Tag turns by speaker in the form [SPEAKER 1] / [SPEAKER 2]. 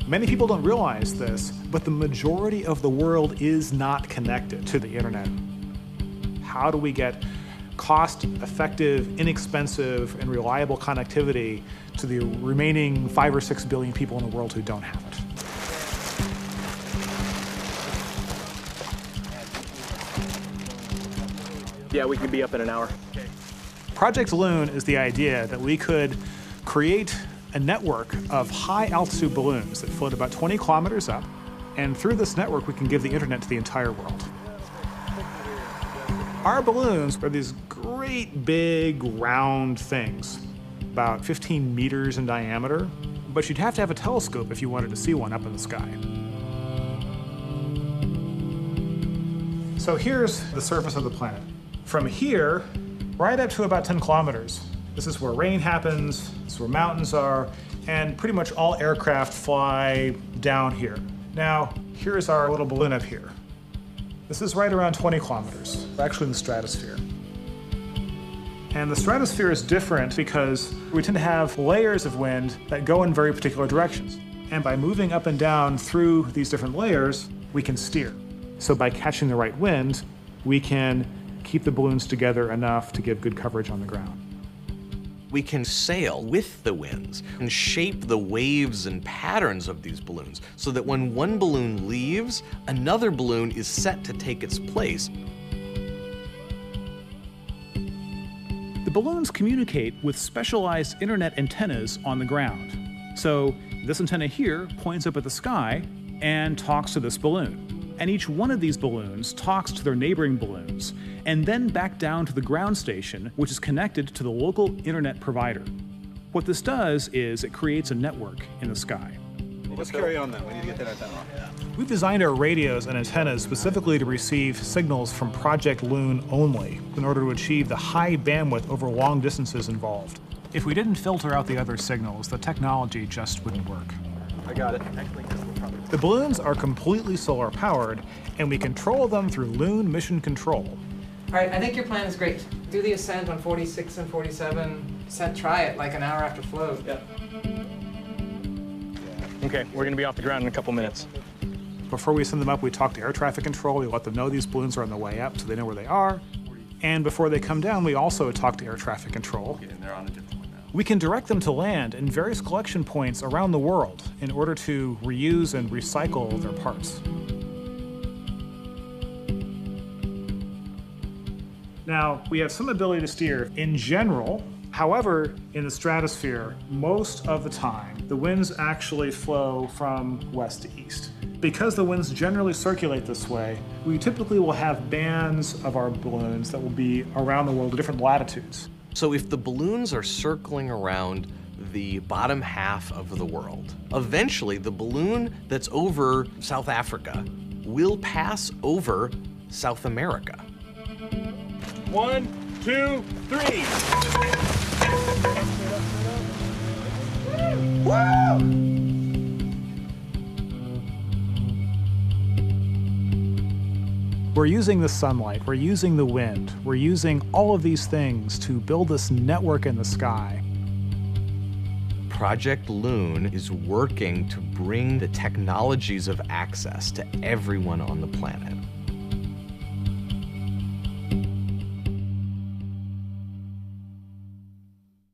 [SPEAKER 1] Many people don't realize this, but the majority of the world is not connected to the internet. How do we get cost-effective, inexpensive, and reliable connectivity to the remaining 5 or 6 billion people in the world who don't have it?
[SPEAKER 2] Yeah, we could be up in an hour.
[SPEAKER 1] Project Loon is the idea that we could create a network of high-altitude balloons that float about 20 kilometers up, and through this network we can give the internet to the entire world. Our balloons are these great big round things, about 15 meters in diameter, but you'd have to have a telescope if you wanted to see one up in the sky. So here's the surface of the planet. From here, right up to about 10 kilometers, this is where rain happens, this is where mountains are, and pretty much all aircraft fly down here. Now, here's our little balloon up here. This is right around 20 kilometers, actually in the stratosphere. And the stratosphere is different because we tend to have layers of wind that go in very particular directions. And by moving up and down through these different layers, we can steer. So by catching the right wind, we can keep the balloons together enough to give good coverage on the ground.
[SPEAKER 3] We can sail with the winds and shape the waves and patterns of these balloons so that when one balloon leaves, another balloon is set to take its place.
[SPEAKER 1] The balloons communicate with specialized internet antennas on the ground. So this antenna here points up at the sky and talks to this balloon. And each one of these balloons talks to their neighboring balloons, and then back down to the ground station, which is connected to the local internet provider. What this does is it creates a network in the sky.
[SPEAKER 4] Let's carry on then. We need to get that antenna on.
[SPEAKER 1] We've designed our radios and antennas specifically to receive signals from Project Loon only in order to achieve the high bandwidth over long distances involved. If we didn't filter out the other signals, the technology just wouldn't work.
[SPEAKER 2] I got it.
[SPEAKER 1] The balloons are completely solar powered, and we control them through Loon Mission Control.
[SPEAKER 5] All right, I think your plan is great. Do the ascent on 46 and 47. Try it like an hour after float.
[SPEAKER 2] Yep. Okay, we're gonna be off the ground in a couple minutes.
[SPEAKER 1] Before we send them up, we talk to air traffic control. We let them know these balloons are on the way up so they know where they are. And before they come down, we also talk to air traffic control. We can direct them to land in various collection points around the world in order to reuse and recycle their parts. Now, we have some ability to steer in general. However, in the stratosphere, most of the time, the winds actually flow from west to east. Because the winds generally circulate this way, we typically will have bands of our balloons that will be around the world at different latitudes.
[SPEAKER 3] So if the balloons are circling around the bottom half of the world, eventually the balloon that's over South Africa will pass over South America.
[SPEAKER 4] 1, 2, 3.
[SPEAKER 1] Woo! We're using the sunlight, we're using the wind, we're using all of these things to build this network in the sky.
[SPEAKER 3] Project Loon is working to bring the technologies of access to everyone on the planet.